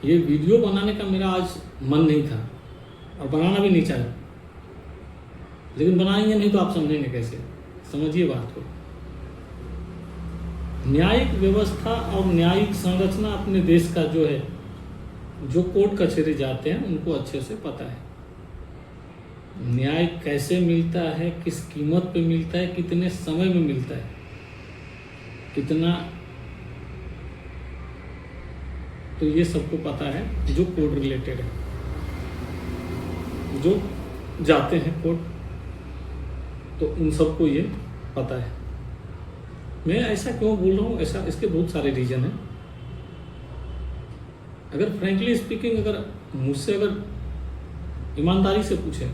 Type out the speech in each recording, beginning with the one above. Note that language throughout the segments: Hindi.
ये वीडियो बनाने का मेरा आज मन नहीं था और बनाना भी नहीं चाहा, लेकिन बनाएंगे नहीं तो आप समझेंगे कैसे। समझिए बात को। न्यायिक व्यवस्था और न्यायिक संरचना अपने देश का जो है, जो कोर्ट कचहरी जाते हैं उनको अच्छे से पता है। न्याय कैसे मिलता है, किस कीमत पे मिलता है, कितने समय में मिलता है, कितना, तो ये सबको पता है जो कोर्ट रिलेटेड है, जो जाते हैं कोर्ट, तो उन सबको ये पता है। मैं ऐसा क्यों बोल रहा हूँ, ऐसा इसके बहुत सारे रीजन हैं। अगर फ्रैंकली स्पीकिंग, अगर मुझसे अगर ईमानदारी से पूछे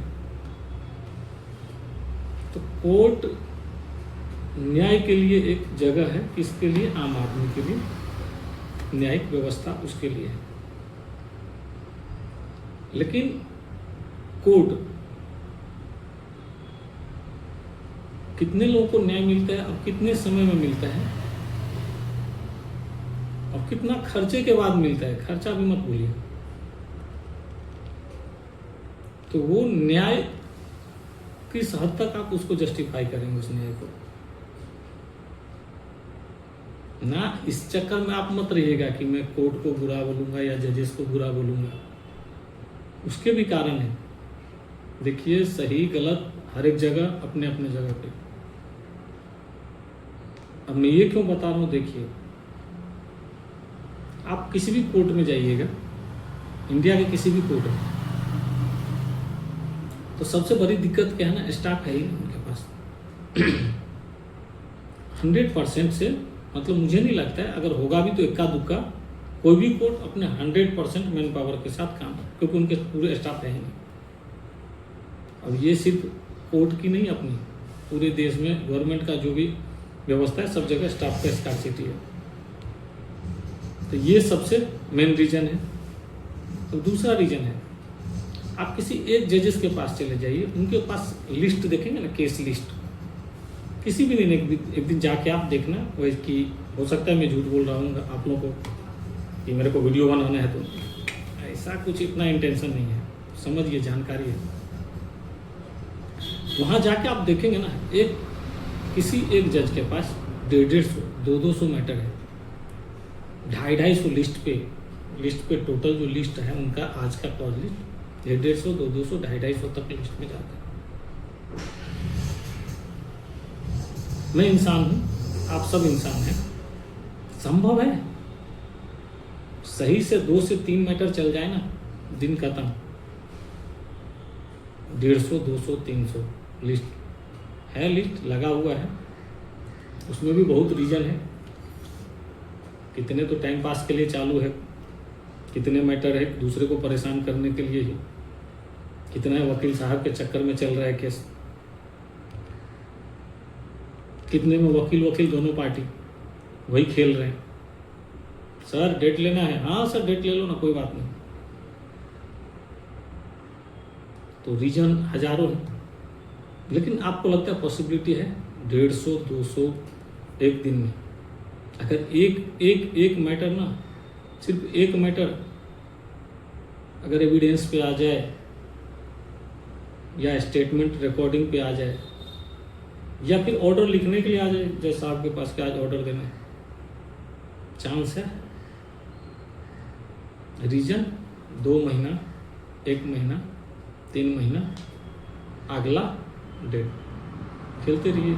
तो कोर्ट न्याय के लिए एक जगह है, किसके लिए? आम आदमी के लिए। न्यायिक व्यवस्था उसके लिए है। लेकिन कोर्ट कितने लोगों को न्याय मिलता है और कितने समय में मिलता है और कितना खर्चे के बाद मिलता है, खर्चा भी मत भूलिए। तो वो न्याय किस हद तक आप उसको जस्टिफाई करेंगे, उस न्याय को ना। इस चक्कर में आप मत रहिएगा कि मैं कोर्ट को बुरा बोलूंगा या जजेस को बुरा बोलूंगा, उसके भी कारण है। देखिए, सही गलत हर एक जगह अपने अपने जगह पे। अब मैं ये क्यों बता रहा हूं, देखिए, आप किसी भी कोर्ट में जाइएगा, इंडिया के किसी भी कोर्ट में, तो सबसे बड़ी दिक्कत क्या है ना, स्टाफ है ही नहीं उनके पास। 100% से, मतलब मुझे नहीं लगता है, अगर होगा भी तो इक्का दुक्का, कोई भी कोर्ट अपने 100% मैन पावर के साथ काम, क्योंकि उनके पूरे स्टाफ है ही नहीं। अब ये सिर्फ कोर्ट की नहीं, अपनी पूरे देश में गवर्नमेंट का जो भी व्यवस्था है, सब जगह स्टाफ का स्कार्सिटी है। तो ये सबसे मेन रीजन है। तो दूसरा रीजन है, आप किसी एक जजेस के पास चले जाइए, उनके पास लिस्ट देखेंगे ना, केस लिस्ट, किसी भी दिन एक दिन जाके आप देखना, वो कि हो सकता है मैं झूठ बोल रहा हूँ आप लोगों को कि मेरे को वीडियो बनाना है, तो ऐसा कुछ इतना इंटेंशन नहीं है, समझिए, जानकारी है। वहाँ जाके आप देखेंगे ना, किसी एक जज के पास 150, 200 मैटर है, 250 लिस्ट पे टोटल जो लिस्ट है उनका आज का क्लॉज लिस्ट 150, 200, 250 तक लिस्ट में जाता है। मैं इंसान हूँ, आप सब इंसान हैं, संभव है सही से 2 से 3 मैटर चल जाए ना, दिन खत्म। 150, 200, 300 लिस्ट है, लिस्ट लगा हुआ है, उसमें भी बहुत रीजन है। कितने तो टाइम पास के लिए चालू है, कितने मैटर है दूसरे को परेशान करने के लिए ही, कितना वकील साहब के चक्कर में चल रहा है केस, कितने में वकील दोनों पार्टी वही खेल रहे हैं। सर डेट लेना है, हाँ सर डेट ले लो ना, कोई बात नहीं। तो रीजन हजारों है, लेकिन आपको लगता है पॉसिबिलिटी है 150, 200 एक दिन में। अगर एक मैटर ना, सिर्फ एक मैटर अगर एविडेंस पे आ जाए या स्टेटमेंट रिकॉर्डिंग पे आ जाए या फिर ऑर्डर लिखने के लिए आ जाए, जैसा आपके पास क्या आज ऑर्डर देना है, चांस है। रीजन 2 महीना, 1 महीना, 3 महीना, अगला डेट, खेलते रहिए।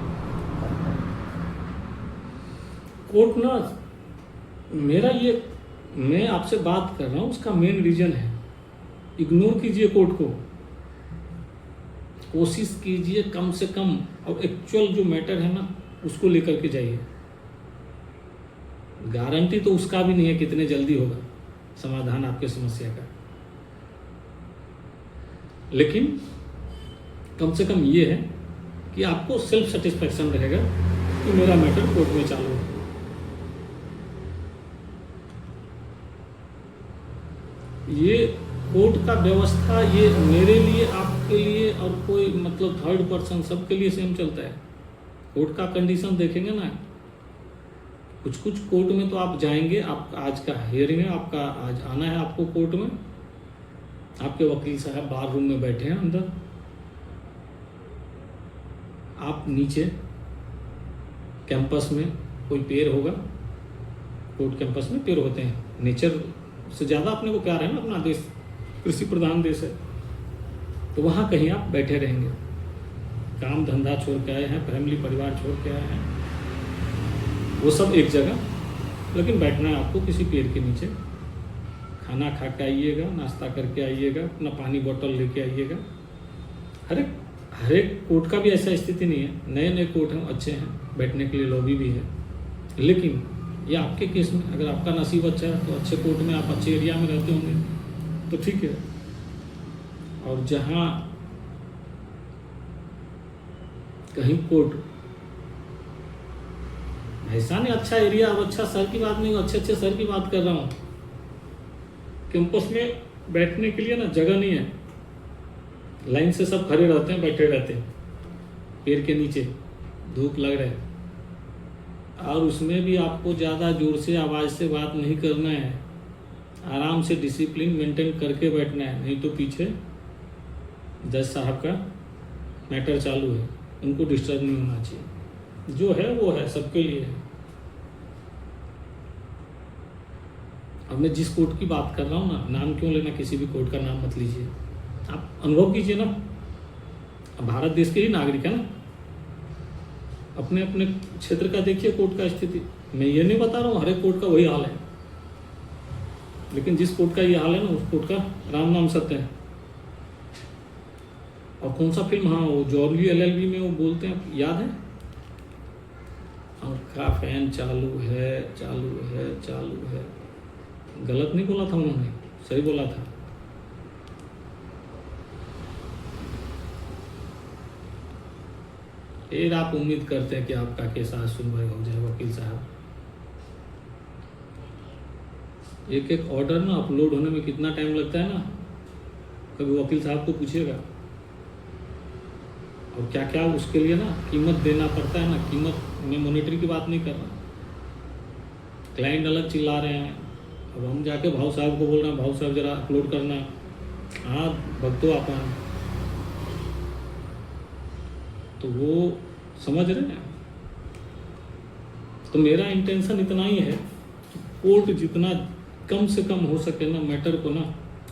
कोर्ट ना, मैं आपसे बात कर रहा हूँ, उसका मेन रीजन है। इग्नोर कीजिए कोर्ट को, कोशिश कीजिए कम से कम, और एक्चुअल जो मैटर है ना उसको लेकर के जाइए। गारंटी तो उसका भी नहीं है कितने जल्दी होगा समाधान आपके समस्या का, लेकिन कम से कम ये है कि आपको सेल्फ सेटिस्फैक्शन रहेगा कि मेरा मैटर कोर्ट में चालू है। ये कोर्ट का व्यवस्था, ये मेरे लिए, आपके लिए और कोई मतलब थर्ड पर्सन, सबके लिए सेम चलता है। कोर्ट का कंडीशन देखेंगे ना, कुछ कुछ कोर्ट में तो आप जाएंगे, आप आज का हियरिंग है, आपका आज आना है आपको कोर्ट में, आपके वकील साहब बार रूम में बैठे हैं अंदर, आप नीचे कैंपस में कोई पेड़ होगा, कोर्ट कैंपस में पेड़ होते हैं, नेचर से ज़्यादा अपने को प्यार है ना, अपना देश कृषि प्रधान देश है, तो वहाँ कहीं आप बैठे रहेंगे, काम धंधा छोड़ के आए हैं, फैमिली परिवार छोड़ के आए हैं, वो सब एक जगह, लेकिन बैठना है आपको किसी पेड़ के नीचे, खाना खा के आइएगा, नाश्ता करके आइएगा, अपना पानी बोतल लेके आइएगा। हर एक कोर्ट का भी ऐसा स्थिति नहीं है, नए नए कोर्ट हैं अच्छे हैं, बैठने के लिए लॉबी भी है, लेकिन ये आपके केस में अगर आपका नसीब अच्छा है तो अच्छे कोर्ट में, आप अच्छे एरिया में रहते होंगे तो ठीक है। और जहाँ कहीं कोर्ट ऐसा नहीं अच्छा एरिया, और अच्छा शहर की बात नहीं, अच्छे अच्छे शहर की बात कर रहा हूँ, कैंपस में बैठने के लिए ना जगह नहीं है, लाइन से सब खड़े रहते हैं, बैठे रहते हैं पेड़ के नीचे, धूप लग रहा है, और उसमें भी आपको ज़्यादा जोर से आवाज़ से बात नहीं करना है, आराम से डिसिप्लिन मेंटेन करके बैठना है, नहीं तो पीछे जज साहब का मैटर चालू है, उनको डिस्टर्ब नहीं होना चाहिए, जो है वो है, सबके लिए है। अब मैं जिस कोर्ट की बात कर रहा हूँ ना, नाम क्यों लेना, किसी भी कोर्ट का नाम मत लीजिए, आप अनुभव कीजिए ना, अब भारत देश के ही नागरिक है ना, अपने अपने क्षेत्र का देखिए कोर्ट का स्थिति, मैं ये नहीं बता रहा हूँ हर एक कोर्ट का वही हाल है, लेकिन जिस कोर्ट का ये हाल है ना, उस कोर्ट का राम नाम सत्य है। और कौन सा फिल्म, हाँ वो जॉर्ली LLB में वो बोलते हैं, याद है, का फैन चालू है चालू है चालू है, गलत नहीं बोला था उन्होंने, सही बोला था। फिर आप उम्मीद करते हैं कि आपका केस आज सुनवाई हो जाए, वकील साहब एक एक ऑर्डर ना अपलोड होने में कितना टाइम लगता है ना, कभी वकील साहब को पूछिएगा, और क्या क्या उसके लिए ना कीमत देना पड़ता है ना, कीमत में मॉनिटरी की बात नहीं कर रहा, क्लाइंट अलग चिल्ला रहे हैं, अब हम जाके भाव साहब को बोल रहे हैं, भाव साहब जरा अपलोड करना, हाँ भगतो अपन, तो वो समझ रहे हैं। तो मेरा इंटेंशन इतना ही है कि कोर्ट जितना कम से कम हो सके ना मैटर को ना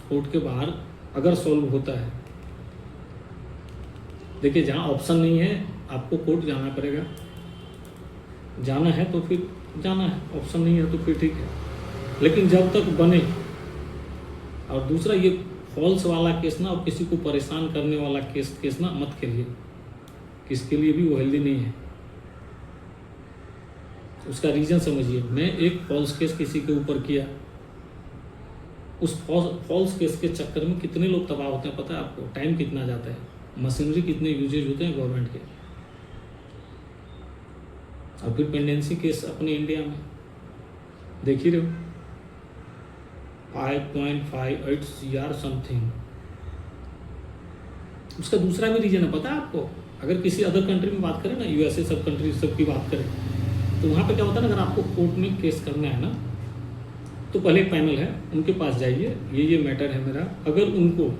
कोर्ट के बाहर अगर सॉल्व होता है, देखिए जहाँ ऑप्शन नहीं है आपको कोर्ट जाना पड़ेगा, जाना है तो फिर जाना है, ऑप्शन नहीं है तो फिर ठीक है, लेकिन जब तक बने। और दूसरा ये फॉल्स वाला केस ना, और किसी को परेशान करने वाला केस ना मत खेलिए, किसके लिए भी वो हेल्दी नहीं है। उसका रीजन समझिए, मैं एक फॉल्स केस किसी के ऊपर किया, उस फॉल्स केस के चक्कर में कितने लोग तबाह होते हैं पता है आपको, टाइम कितना जाता है, मशीनरी कितने यूजेज होते हैं गवर्नमेंट के, और फिर पेंडेंसी केस अपने इंडिया में देख ही रहे हो 5.58 CR समथिंग। उसका दूसरा भी रीजन है पता है आपको, अगर किसी अदर कंट्री में बात करें ना, USA सब कंट्री सब की बात करें, तो वहाँ पे क्या होता है ना, अगर आपको कोर्ट में केस करना है ना, तो पहले एक पैनल है, उनके पास जाइए, ये मैटर है मेरा, अगर उनको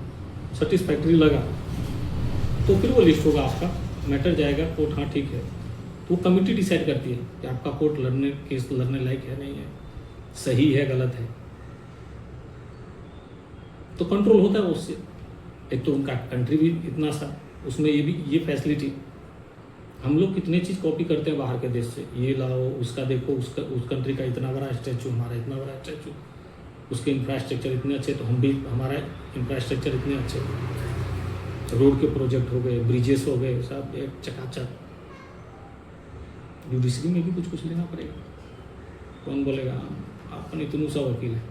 सेटिस्फैक्ट्री लगा तो फिर वो लिस्ट होगा, आपका मैटर जाएगा कोर्ट, हाँ ठीक है, तो वो कमिटी डिसाइड करती है कि आपका कोर्ट केस लड़ने लायक है नहीं है, सही है गलत है, तो कंट्रोल होता है उससे। एक तो उनका कंट्री भी इतना सा, उसमें ये फैसिलिटी, हम लोग कितने चीज़ कॉपी करते हैं बाहर के देश से, ये लाओ उसका देखो, उसका उस कंट्री का इतना बड़ा स्टैचू, हमारा इतना बड़ा स्टैचू, उसके इंफ्रास्ट्रक्चर इतने अच्छे, तो हम भी हमारा इंफ्रास्ट्रक्चर इतने अच्छे, रोड के प्रोजेक्ट हो गए, ब्रिजेस हो गए, सब एक चकाचक। जुडिशरी में भी कुछ लेना पड़ेगा, कौन बोलेगा अपन इतनू सा वकील है,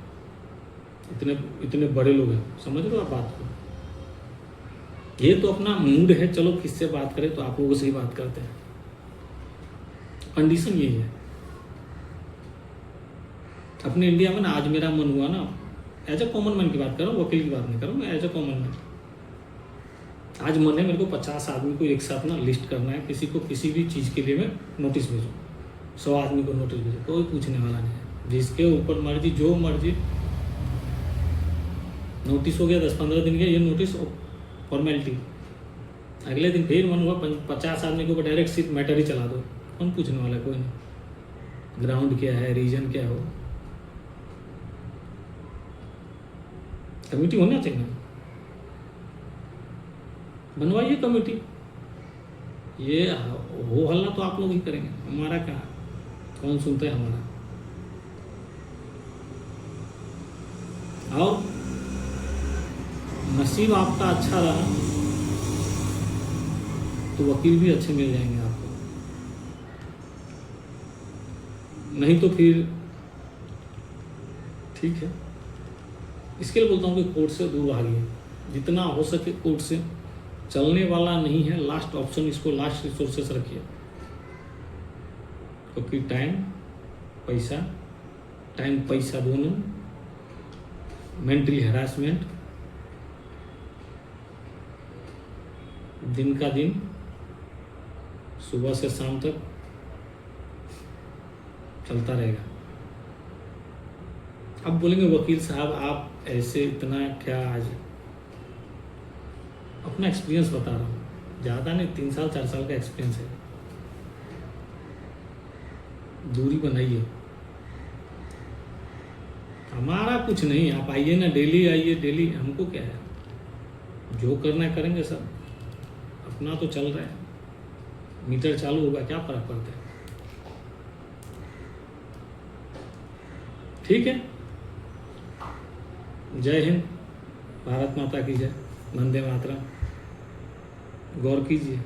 इतने बड़े लोग हैं, समझ लो आप बात को। ये तो अपना मूड है, चलो किससे बात करें तो आप लोगों से ही बात करते हैं, कंडीशन यही है। अपने इंडिया में ना आज मेरा मन हुआ ना, एज अ कॉमन मैन की बात कर रहा हूँ, वकील की बात नहीं कर रहा हूँ मैं, एज अ कॉमन मैन, आज मन है मेरे को 50 आदमी को एक साथ ना लिस्ट करना है, किसी को किसी भी चीज़ के लिए मैं नोटिस भेजूँ, 100 आदमी को नोटिस भेजे, कोई पूछने वाला नहीं है। जिसके ऊपर मर्जी, जो मर्जी, नोटिस हो गया 10-15 दिन के, ये नोटिस फॉर्मेलिटी, अगले दिन फिर मन हुआ 50 आदमी के ऊपर डायरेक्ट सीट मैटर ही चला दो, कौन पूछने वाला है? कोई नहीं। ग्राउंड क्या है, रीजन क्या हो, कमेटी होना चाहिए ना, बनवाइए कमेटी। ये हो हल्ला तो आप लोग ही करेंगे, हमारा क्या, कौन सुनता है हमारा। और नसीब आपका अच्छा रहा तो वकील भी अच्छे मिल जाएंगे आपको, नहीं तो फिर ठीक है। इसके लिए बोलता हूँ कि कोर्ट से दूर भागिए, जितना हो सके कोर्ट से। चलने वाला नहीं है, लास्ट ऑप्शन, इसको लास्ट रिसोर्सेस रखिए, क्योंकि टाइम पैसा दोनों, मेंटली हैरासमेंट, दिन का दिन, सुबह से शाम तक चलता रहेगा। अब बोलेंगे वकील साहब आप ऐसे इतना क्या, आज अपना एक्सपीरियंस बता रहा हूँ, ज़्यादा नहीं, 3 साल 4 साल का एक्सपीरियंस है। दूरी बनाइए, हमारा कुछ नहीं, आप आइए ना, डेली आइए, डेली, हमको क्या है, जो करना है करेंगे सब, अपना तो चल रहा है, मीटर चालू होगा, क्या फर्क पड़ता है। ठीक है, जय हिंद, भारत माता की जय, वंदे मातरम। गौर कीजिए।